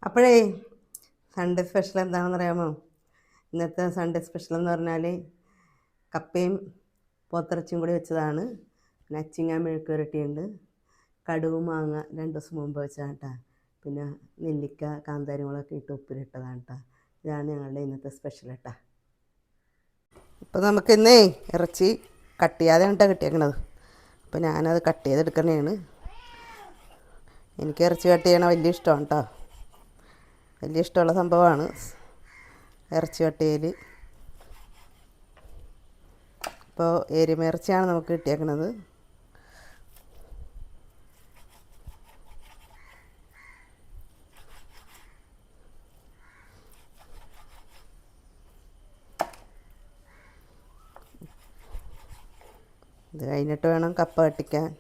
അപ്പോഴേ Sunday special എന്താണെന്ന് അറിയാമോ? ഇന്നത്തെ സൺഡേ സ്പെഷ്യൽ എന്ന് പറഞ്ഞാൽ കപ്പയും പോത്തിറച്ചിയും കൂടി വെച്ചതാണ്. പിന്നെ അച്ചിങ്ങ മെഴുക്ക് പുരട്ടിയുണ്ട്, കടുക് മാങ്ങ 2 ദിവസം മുമ്പ് വെച്ചതാണ് കേട്ടോ. പിന്നെ നെല്ലിക്ക കാന്താരി മുളകൊക്കെ ഇട്ട് ഉപ്പിലിട്ടതാണ് കേട്ടോ. ഇതാണ് ഞങ്ങളുടെ ഇന്നത്തെ സ്പെഷ്യൽ കേട്ടോ. ഇപ്പോൾ നമുക്കിന്നേ ഇറച്ചി കട്ട് ചെയ്യാതെയാണ് കേട്ടോ കിട്ടിയേക്കണത്. അപ്പോൾ ഞാനത് കട്ട് ചെയ്തെടുക്കണേണ്. എനിക്ക് ഇറച്ചി കട്ട് ചെയ്യണ വലിയ ഇഷ്ടമാണ് കേട്ടോ. വലിയ ഇഷ്ടമുള്ള സംഭവമാണ് ഇറച്ചി കട്ട് ചെയ്യൽ. ഇപ്പോൾ എരുമയിറച്ചിയാണ് നമുക്ക് കിട്ടിയേക്കണത്. ഇത് കഴിഞ്ഞിട്ട് വേണം കപ്പ കട്ടിക്കാൻ.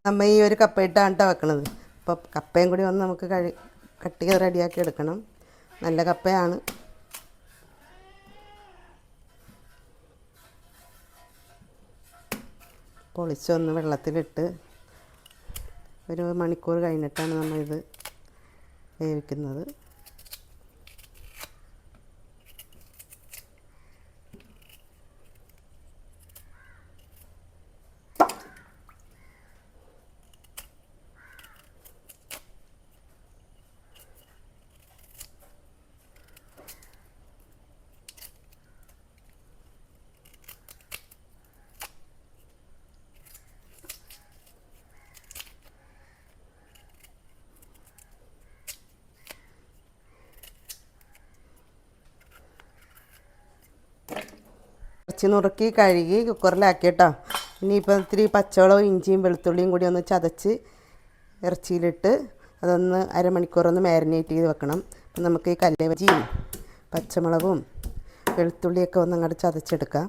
നമ്മൾ ഈ ഒരു കപ്പ ഇട്ടാണ് കേട്ടോ വെക്കണത്. അപ്പോൾ കപ്പയും കൂടി വന്ന് നമുക്ക് കട്ട് ചെയ്ത് റെഡിയാക്കി എടുക്കണം. നല്ല കപ്പയാണ്. പൊളിച്ചൊന്ന് വെള്ളത്തിലിട്ട് 1 മണിക്കൂർ കഴിഞ്ഞിട്ടാണ് നമ്മളിത് വേവിക്കുന്നത്. ഇറച്ചി നുറുക്കി കഴുകി കുക്കറിലാക്കി കേട്ടോ. ഇനിയിപ്പോൾ ഇത്തിരി പച്ചവളവും ഇഞ്ചിയും വെളുത്തുള്ളിയും കൂടി ഒന്ന് ചതച്ച് ഇറച്ചിയിലിട്ട് അതൊന്ന് അരമണിക്കൂറൊന്ന് മാരിനേറ്റ് ചെയ്ത് വെക്കണം. അപ്പം നമുക്ക് ഈ കല്ലേവജിയും പച്ചമുളകും വെളുത്തുള്ളിയൊക്കെ ഒന്ന് അങ്ങോട്ട് ചതച്ചെടുക്കാം.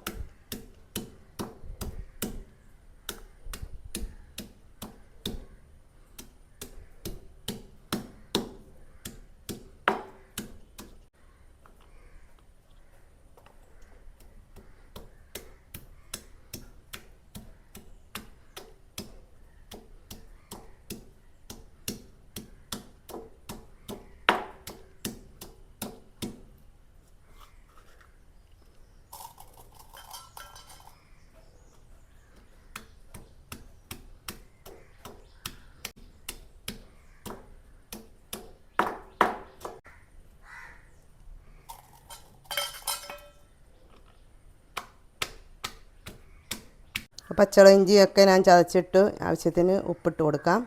പച്ചമുളക് ഇഞ്ചിയൊക്കെ ഞാൻ ചതച്ചിട്ട് ആവശ്യത്തിന് ഉപ്പിട്ട് കൊടുക്കാം.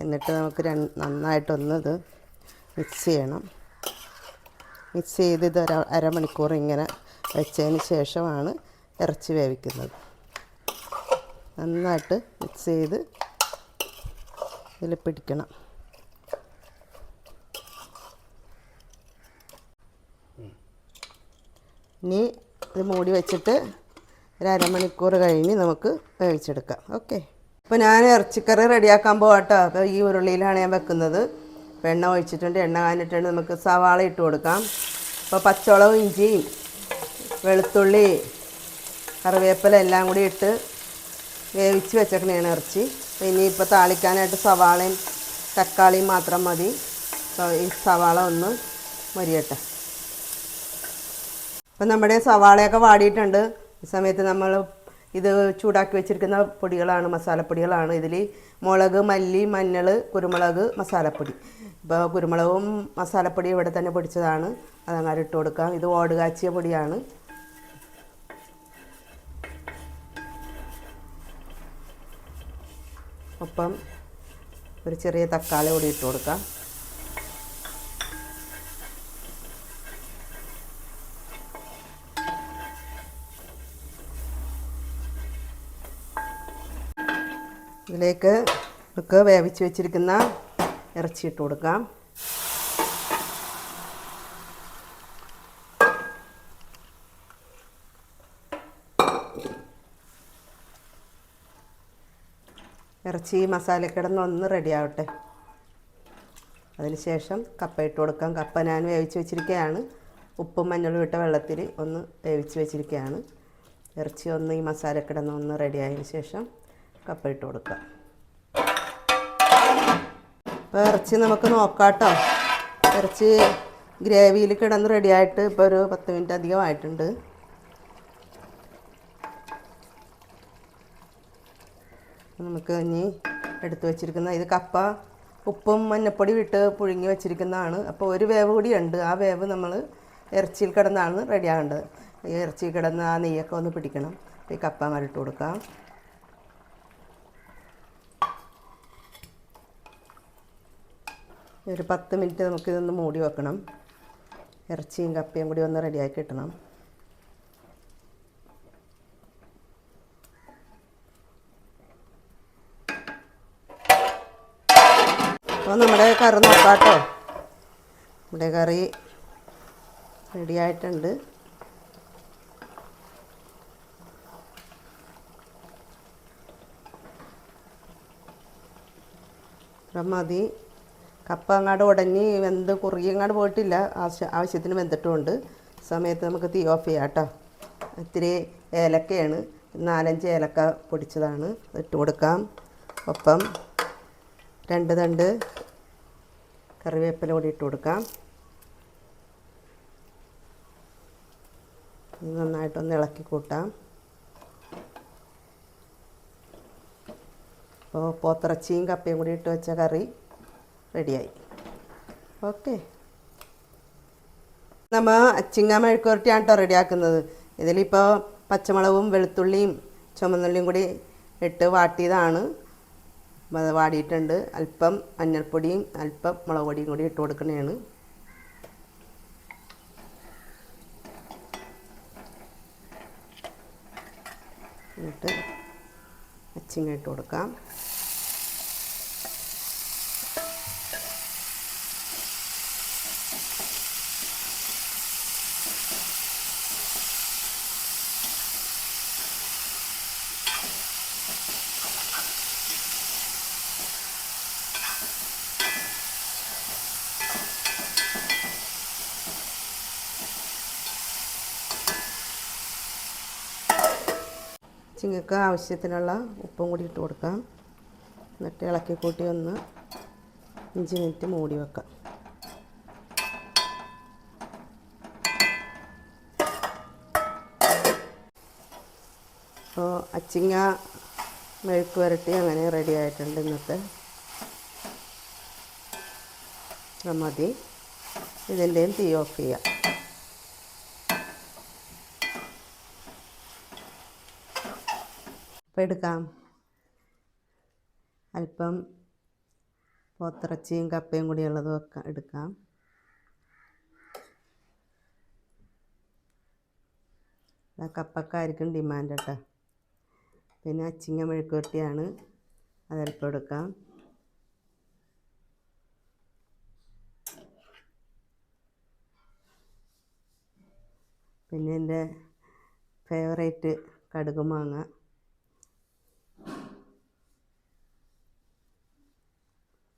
എന്നിട്ട് നമുക്ക് നന്നായിട്ടൊന്ന് ഇത് മിക്സ് ചെയ്യണം. മിക്സ് ചെയ്ത് ഇത് അരമണിക്കൂർ ഇങ്ങനെ വെച്ചതിന് ശേഷമാണ് ഇറച്ചി വേവിക്കുന്നത്. നന്നായിട്ട് മിക്സ് ചെയ്ത് ഇതിൽ പിടിക്കണം. ഇനി ഇത് മൂടി വെച്ചിട്ട് 1 അരമണിക്കൂർ കഴിഞ്ഞ് നമുക്ക് വേവിച്ചെടുക്കാം. ഓക്കെ, അപ്പോൾ ഞാൻ ഇറച്ചിക്കറി റെഡിയാക്കാൻ പോകാട്ടോ. അപ്പോൾ ഈ ഉരുളിയിലാണ് ഞാൻ വെക്കുന്നത്. അപ്പോൾ എണ്ണ ഒഴിച്ചിട്ടുണ്ട്. എണ്ണ കാഞ്ഞിട്ടുണ്ട്. നമുക്ക് സവാള ഇട്ട് കൊടുക്കാം. അപ്പോൾ പച്ചമുളകും ഇഞ്ചിയും വെളുത്തുള്ളി കറിവേപ്പില എല്ലാം കൂടി ഇട്ട് വേവിച്ച് വെച്ചേക്കണേണ് ഇറച്ചി. അപ്പോൾ ഇനിയിപ്പോൾ താളിക്കാനായിട്ട് സവാളയും തക്കാളിയും മാത്രം മതി. അപ്പോൾ ഈ സവാള ഒന്ന് മൊരിയട്ടെ. അപ്പോൾ നമ്മുടെ സവാളയൊക്കെ വാടിയിട്ടുണ്ട്. ഈ സമയത്ത് നമ്മൾ ഇത് ചൂടാക്കി വെച്ചിരിക്കുന്ന പൊടികളാണ്, മസാലപ്പൊടികളാണ്. ഇതിൽ മുളക്, മല്ലി, മഞ്ഞൾ, കുരുമുളക്, മസാലപ്പൊടി. ഇപ്പോൾ കുരുമുളകും മസാലപ്പൊടി ഇവിടെ തന്നെ പൊടിച്ചതാണ്. അതങ്ങനെ ഇട്ട് കൊടുക്കാം. ഇത് ഓട് കാച്ചിയ പൊടിയാണ്. ഒപ്പം ഒരു ചെറിയ തക്കാളി കൂടി ഇട്ട് കൊടുക്കാം. ഇതിലേക്ക് നമുക്ക് വേവിച്ച് വെച്ചിരിക്കുന്ന ഇറച്ചി ഇട്ട് കൊടുക്കാം. ഇറച്ചി മസാല കിടന്ന് ഒന്ന് റെഡി ആവട്ടെ. അതിന് ശേഷം കപ്പ ഇട്ട് കൊടുക്കാം. കപ്പ ഞാൻ വേവിച്ച് വെച്ചിരിക്കുകയാണ്. ഉപ്പും മഞ്ഞളും ഇട്ട വെള്ളത്തിൽ ഒന്ന് വേവിച്ച് വെച്ചിരിക്കുകയാണ്. ഇറച്ചി ഒന്ന് ഈ മസാല കിടന്ന് ഒന്ന് റെഡിയായതിന് ശേഷം കപ്പ ഇട്ട് കൊടുക്കുക. അപ്പോൾ ഇറച്ചി നമുക്ക് നോക്കാം കേട്ടോ. ഇറച്ചി ഗ്രേവിയിൽ കിടന്ന് റെഡിയായിട്ട് ഇപ്പോൾ ഒരു 10 മിനിറ്റ് അധികമായിട്ടുണ്ട്. നമുക്ക് ഇനി എടുത്ത് വെച്ചിരിക്കുന്ന ഇത് കപ്പ ഉപ്പും മഞ്ഞപ്പൊടി ഇട്ട് പുഴുങ്ങി വെച്ചിരിക്കുന്നതാണ്. അപ്പോൾ ഒരു വേവ് കൂടിയുണ്ട്. ആ വേവ് നമ്മൾ ഇറച്ചിയിൽ കിടന്നാണ് റെഡിയാകേണ്ടത്. ഈ ഇറച്ചിയിൽ കിടന്ന് ആ നെയ്യൊക്കെ ഒന്ന് പിടിക്കണം. ഈ കപ്പ അങ്ങോട്ട് ഇട്ട് കൊടുക്കാം. ഒരു 10 മിനിറ്റ് നമുക്കിതൊന്ന് മൂടി വെക്കണം. ഇറച്ചിയും കപ്പയും കൂടി ഒന്ന് റെഡിയാക്കി കിട്ടണം. അപ്പോൾ നമ്മുടെ കറി നോക്കാം കേട്ടോ. നമ്മുടെ കറി റെഡിയായിട്ടുണ്ട്. അപ്പം മതി. കപ്പ അങ്ങോട്ട് ഉടഞ്ഞ് വെന്ത് കുറുകി അങ്ങോട്ട് പോയിട്ടില്ല. ആവശ്യത്തിന് വെന്തിട്ടുമുണ്ട്. സമയത്ത് നമുക്ക് തീ ഓഫ് ചെയ്യാം കേട്ടോ. ഇത്തിരി ഏലക്കയാണ്, 4-5 ഏലക്ക പൊടിച്ചതാണ്, ഇട്ട് കൊടുക്കാം. ഒപ്പം 2 തണ്ട് കറിവേപ്പില കൂടി ഇട്ട് കൊടുക്കാം. നന്നായിട്ടൊന്ന് ഇളക്കി കൂട്ടാം. അപ്പോൾ പോത്തിറച്ചിയും കപ്പയും കൂടി ഇട്ട് വെച്ച കറി റെഡിയായി. ഓക്കെ, നമ്മൾ അച്ചിങ്ങ മെഴുക്കുവരട്ടിയാണ് കേട്ടോ റെഡിയാക്കുന്നത്. ഇതിലിപ്പോൾ പച്ചമുളകും വെളുത്തുള്ളിയും ചുമന്നുള്ളിയും കൂടി ഇട്ട് വാട്ടിയതാണ്. അത് വാടിയിട്ടുണ്ട്. അല്പം മഞ്ഞൾപ്പൊടിയും അല്പം മുളക് പൊടിയും കൂടി ഇട്ട് കൊടുക്കുന്നതാണ്. എന്നിട്ട് അച്ചിങ്ങ ഇട്ട് കൊടുക്കാം. ചിങ്ങക്ക് ആവശ്യത്തിനുള്ള ഉപ്പും കൂടി ഇട്ട് കൊടുക്കാം. എന്നിട്ട് ഇളക്കി കൂട്ടി ഒന്ന് 5 മിനിറ്റ് മൂടി വെക്കാം. അപ്പോൾ അച്ചിങ്ങ മെഴുക്ക് വരട്ടി അങ്ങനെ റെഡി ആയിട്ടുണ്ട്. ഇന്നത്തെ മതി. ഇതിൻ്റെയും തീ ഓഫ് ചെയ്യാം. അപ്പോൾ എടുക്കാം. അല്പം പോത്തിറച്ചിയും കപ്പയും കൂടി ഉള്ളത് എടുക്കാം. കപ്പക്കായിരിക്കും ഡിമാൻഡ് കേട്ടോ. പിന്നെ അച്ചിങ്ങ മെഴുക്ക് വരട്ടിയാണ്, അതല്പം എടുക്കാം. പിന്നെ എൻ്റെ ഫേവറേറ്റ് കടുക് മാങ്ങ,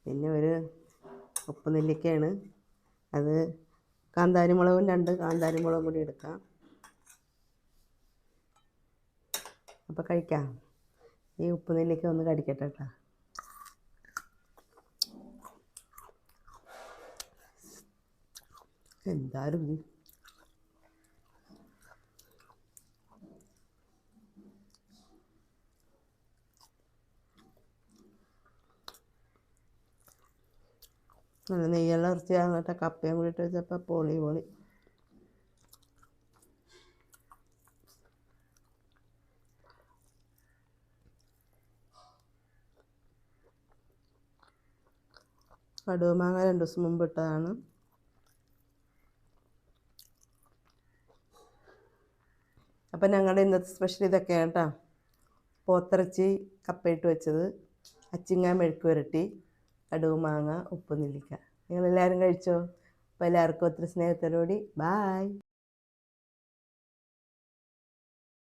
പിന്നെ ഒരു ഉപ്പ് നെല്ലിക്കയാണ്. അത് കാന്താരിമുളകും 2 കാന്താരിമുളകും കൂടി എടുക്കാം. അപ്പോൾ കഴിക്കാം. ഈ ഉപ്പ് നെല്ലിക്ക ഒന്ന് കടിക്കട്ടെ കേട്ടോ. എന്തായാലും നല്ല നെയ്യുള്ള ഇറച്ചിയാണ് കേട്ടോ. കപ്പയും കൂടി ഇട്ട് വെച്ചപ്പോൾ പൊളി. കടുക് മാങ്ങ 2 ദിവസം മുമ്പ് ഇട്ടതാണ്. അപ്പം ഞങ്ങളുടെ ഇന്നത്തെ സ്പെഷ്യൽ ഇതൊക്കെയാണ് കേട്ടോ. പോത്തിറച്ചി കപ്പയിട്ട് വെച്ചത്, അച്ചിങ്ങ മെഴുക്ക് വരട്ടി, കടുക് മാങ്ങ, ഉപ്പ് നെല്ലിക്ക. നിങ്ങളെല്ലാവരും കഴിച്ചോ? അപ്പോൾ എല്ലാവർക്കും ഒത്തിരി സ്നേഹത്തോടുകൂടി ബായ്.